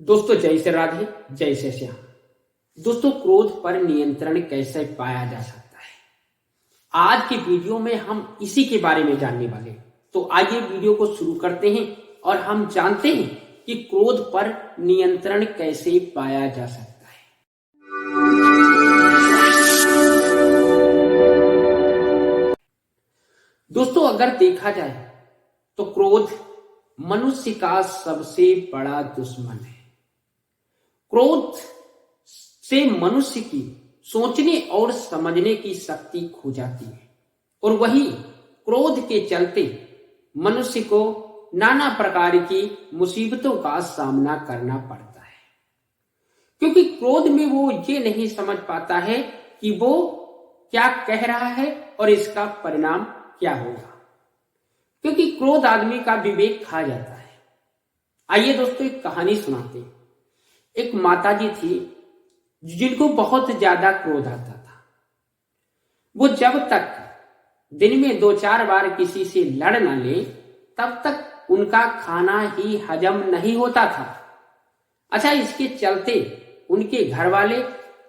दोस्तों जय श्री राधे, जय श्री श्याम। दोस्तों, क्रोध पर नियंत्रण कैसे पाया जा सकता है, आज की वीडियो में हम इसी के बारे में जानने वाले हैं। तो आइए वीडियो को शुरू करते हैं और हम जानते हैं कि क्रोध पर नियंत्रण कैसे पाया जा सकता है। दोस्तों, अगर देखा जाए तो क्रोध मनुष्य का सबसे बड़ा दुश्मन है। क्रोध से मनुष्य की सोचने और समझने की शक्ति खो जाती है और वही क्रोध के चलते मनुष्य को नाना प्रकार की मुसीबतों का सामना करना पड़ता है, क्योंकि क्रोध में वो ये नहीं समझ पाता है कि वो क्या कह रहा है और इसका परिणाम क्या होगा, क्योंकि क्रोध आदमी का विवेक खा जाता है। आइए दोस्तों, एक कहानी सुनाते हैं। एक माताजी थी जिनको बहुत ज्यादा क्रोध आता था। वो जब तक दिन में 2-4 बार किसी से लड़ ना ले तब तक उनका खाना ही हजम नहीं होता था। अच्छा, इसके चलते उनके घर वाले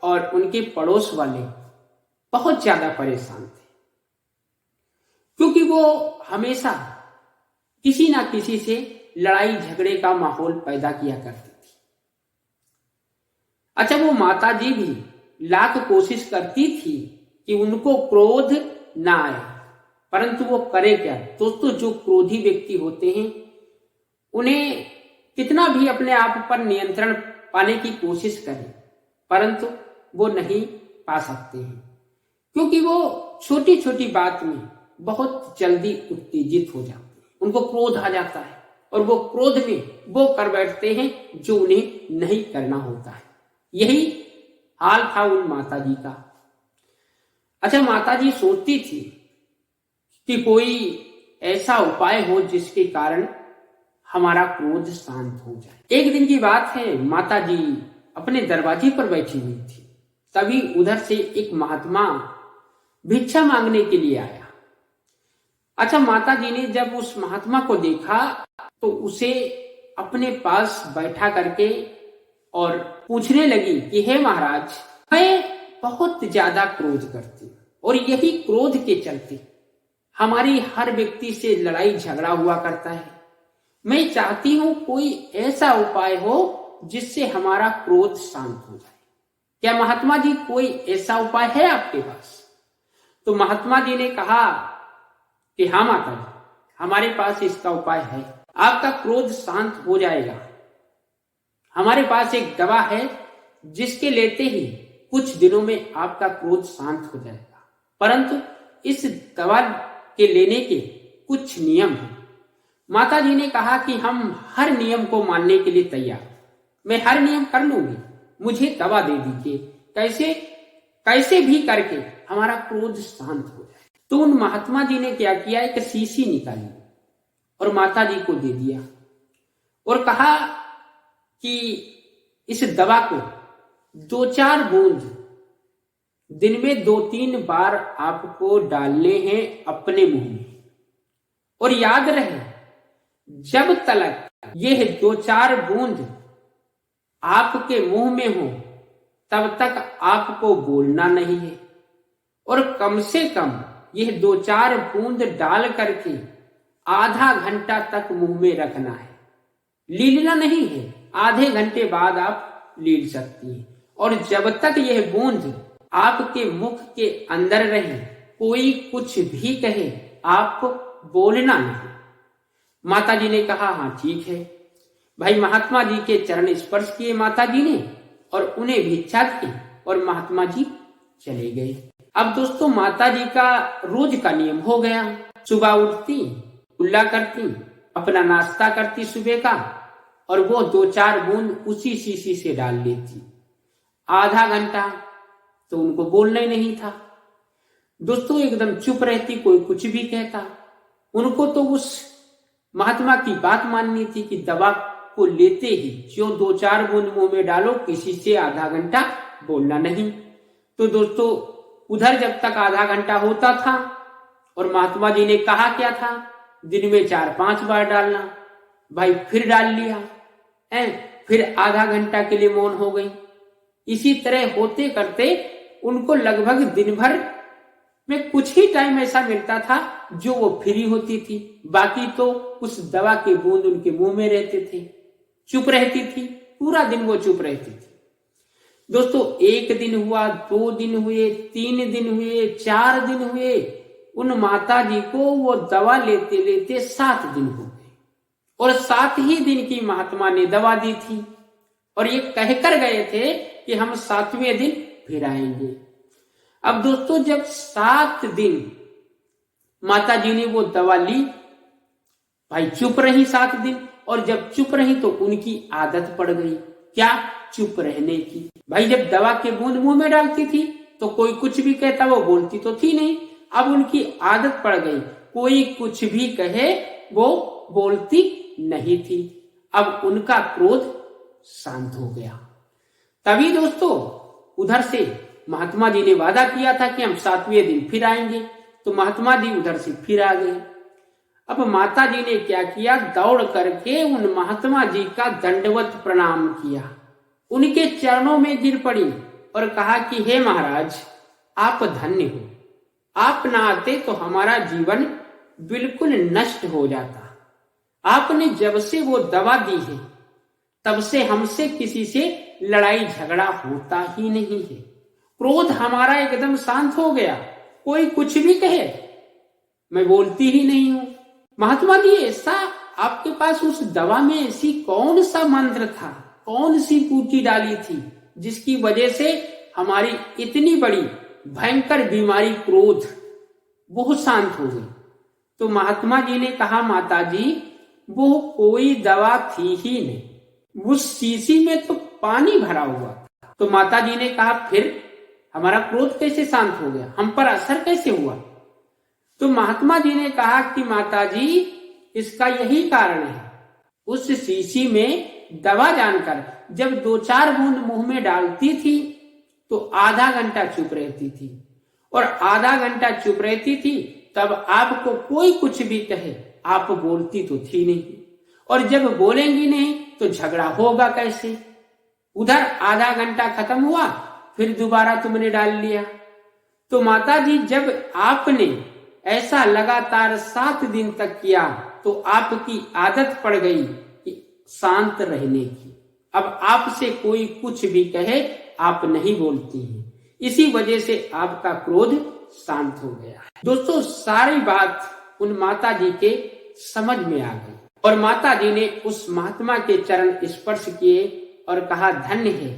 और उनके पड़ोस वाले बहुत ज्यादा परेशान थे, क्योंकि वो हमेशा किसी ना किसी से लड़ाई झगड़े का माहौल पैदा किया करती थी। अच्छा, वो माता जी भी लाख कोशिश करती थी कि उनको क्रोध ना आए, परंतु वो करे क्या। दोस्तों, जो क्रोधी व्यक्ति होते हैं उन्हें कितना भी अपने आप पर नियंत्रण पाने की कोशिश करें, परंतु वो नहीं पा सकते हैं, क्योंकि वो छोटी छोटी बात में बहुत जल्दी उत्तेजित हो जाते हैं। उनको क्रोध आ जाता है और वो क्रोध में वो कर बैठते हैं जो उन्हें नहीं करना होता है। यही हाल था उन माताजी का। अच्छा, माताजी सोचती थी कि कोई ऐसा उपाय हो जिसके कारण हमारा क्रोध शांत हो जाए। एक दिन की बात है, माताजी अपने दरवाजे पर बैठी हुई थी। तभी उधर से एक महात्मा भिक्षा मांगने के लिए आया। अच्छा, माताजी ने जब उस महात्मा को देखा तो उसे अपने पास बैठा करके और पूछने लगी कि हे महाराज, मैं बहुत ज्यादा क्रोध करती हूँ और यही क्रोध के चलते हमारी हर व्यक्ति से लड़ाई झगड़ा हुआ करता है। मैं चाहती हूं कोई ऐसा उपाय हो जिससे हमारा क्रोध शांत हो जाए। क्या महात्मा जी कोई ऐसा उपाय है आपके पास? तो महात्मा जी ने कहा कि हाँ माता जी, हमारे पास इसका उपाय है, आपका क्रोध शांत हो जाएगा। हमारे पास एक दवा है जिसके लेते ही कुछ दिनों में आपका क्रोध शांत हो जाएगा, परंतु इस दवा के लेने के कुछ नियम हैं। माता जी ने कहा कि हम हर नियम को मानने के लिए तैयार, मैं हर नियम कर लूंगी, मुझे दवा दे दीजिए, कैसे भी करके हमारा क्रोध शांत हो जाए। तो उन महात्मा जी ने क्या किया, एक शीशी निकाली और माता जी को दे दिया और कहा कि इस दवा को 2-4 बूंद दिन में 2-3 बार आपको डालने हैं अपने मुंह में, और याद रहे जब तक यह 2-4 बूंद आपके मुंह में हो तब तक आपको बोलना नहीं है, और कम से कम यह 2-4 बूंद डाल करके आधा घंटा तक मुंह में रखना है। लीलना नहीं है, आधे घंटे बाद आप लील सकती हैं, और जब तक यह बूंद आपके मुख के अंदर रहे कोई कुछ भी कहे आप बोलना नहीं। माता जी ने कहा हाँ ठीक है। भाई, महात्मा जी के चरण स्पर्श किए माता जी ने और उन्हें भिक्षा दी और महात्मा जी चले गए। अब दोस्तों, माता जी का रोज का नियम हो गया, सुबह उठती, कुल्ला करती, अपना नाश्ता करती सुबह का, और वो 2-4 बूंद उसी शीशी से डाल लेती। आधा घंटा तो उनको बोलना ही नहीं था। दोस्तों, एकदम चुप रहती, कोई कुछ भी कहता। उनको तो उस महात्मा की बात माननी थी कि दवा को लेते ही जो 2-4 बूंद मुंह में डालो, किसी से आधा घंटा बोलना नहीं। तो दोस्तों, उधर जब तक आधा घंटा होता था और महात्मा जी ने कहा क्या था, दिन में 4-5 बार डालना, भाई फिर डाल लिया, फिर आधा घंटा के लिए मौन हो गई। इसी तरह होते करते उनको लगभग दिन भर में कुछ ही टाइम ऐसा मिलता था जो वो फ्री होती थी, बाकी तो उस दवा के बूंद उनके मुंह में रहते थे, चुप रहती थी, पूरा दिन वो चुप रहती थी। दोस्तों, 1 दिन हुआ, 2 दिन हुए, 3 दिन हुए, 4 दिन हुए, उन माता जी को वो दवा लेते लेते 7 दिन हो गए और 7 ही दिन की महात्मा ने दवा दी थी और ये कहकर गए थे कि हम 7वें दिन फिर आएंगे। अब दोस्तों, जब 7 दिन माता जी ने वो दवा ली, भाई चुप रही 7 दिन, और जब चुप रही तो उनकी आदत पड़ गई, क्या? चुप रहने की। भाई जब दवा के बूंद मुंह में डालती थी तो कोई कुछ भी कहता, वो बोलती तो थी नहीं। अब उनकी आदत पड़ गई, कोई कुछ भी कहे वो बोलती नहीं थी। अब उनका क्रोध शांत हो गया। तभी दोस्तों, उधर से महात्मा जी ने वादा किया था कि हम 7वें दिन फिर आएंगे, तो महात्मा जी उधर से फिर आ गए। अब माता जी ने क्या किया? दौड़ करके उन महात्मा जी का दंडवत प्रणाम किया, उनके चरणों में गिर पड़ी और कहा कि हे महाराज, आप धन्य हो, आप ना आते तो हमारा जीवन बिल्कुल नष्ट हो जाता। आपने जब से वो दवा दी है तब से हमसे किसी से लड़ाई झगड़ा होता ही नहीं है, क्रोध हमारा एकदम शांत हो गया, कोई कुछ भी कहे मैं बोलती ही नहीं हूं। महात्मा जी, ऐसा आपके पास उस दवा में ऐसी कौन सा मंत्र था, कौन सी बूटी डाली थी जिसकी वजह से हमारी इतनी बड़ी भयंकर बीमारी क्रोध वो शांत हो गई? तो महात्मा जी ने कहा, माता जी वो कोई दवा थी ही नहीं, उस शीशी में तो पानी भरा हुआ था। तो माता जी ने कहा, फिर हमारा क्रोध कैसे शांत हो गया, हम पर असर कैसे हुआ? तो महात्मा जी ने कहा कि माता जी, इसका यही कारण है, उस शीशी में दवा जानकर जब 2-4 बूंद मुंह में डालती थी तो आधा घंटा चुप रहती थी, और आधा घंटा चुप रहती थी तब आपको कोई कुछ भी कहे आप बोलती तो थी नहीं, और जब बोलेंगी नहीं तो झगड़ा होगा कैसे? उधर आधा घंटा खत्म हुआ, फिर दोबारा तुमने डाल लिया। तो माता जी, जब आपने ऐसा लगातार 7 दिन तक किया तो आपकी आदत पड़ गई कि शांत रहने की। अब आपसे कोई कुछ भी कहे आप नहीं बोलती हैं, इसी वजह से आपका क्रोध शांत हो गया। दोस्तों, सारी बात उन माता जी के समझ में आ गई और माता जी ने उस महात्मा के चरण स्पर्श किए और कहा, धन्य है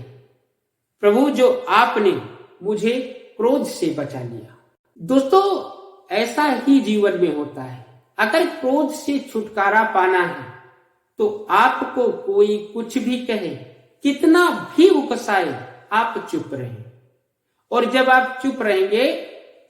प्रभु जो आपने मुझे क्रोध से बचा लिया। दोस्तों, ऐसा ही जीवन में होता है, अगर क्रोध से छुटकारा पाना है तो आपको कोई कुछ भी कहे, कितना भी उकसाए, आप चुप रहें। और जब आप चुप रहेंगे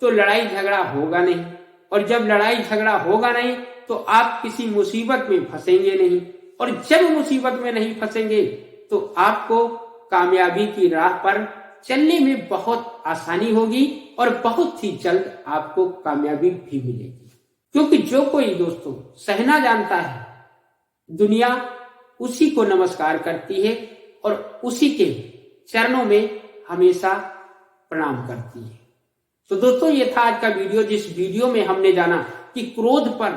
तो लड़ाई झगड़ा होगा नहीं, और जब लड़ाई झगड़ा होगा नहीं तो आप किसी मुसीबत में फंसेंगे नहीं, और जब मुसीबत में नहीं फंसेंगे तो आपको कामयाबी की राह पर चलने में बहुत आसानी होगी और बहुत ही जल्द आपको कामयाबी भी मिलेगी। क्योंकि जो कोई दोस्तों सहना जानता है, दुनिया उसी को नमस्कार करती है और उसी के चरणों में हमेशा प्रणाम करती है। तो दोस्तों, ये था आज का वीडियो, जिस वीडियो में हमने जाना कि क्रोध पर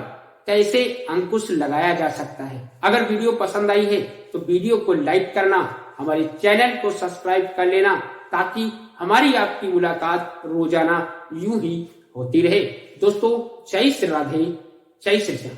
कैसे अंकुश लगाया जा सकता है। अगर वीडियो पसंद आई है तो वीडियो को लाइक करना, हमारे चैनल को सब्सक्राइब कर लेना, ताकि हमारी आपकी मुलाकात रोजाना यूं ही होती रहे। दोस्तों, जय श्री राधे, जय श्री श्याम।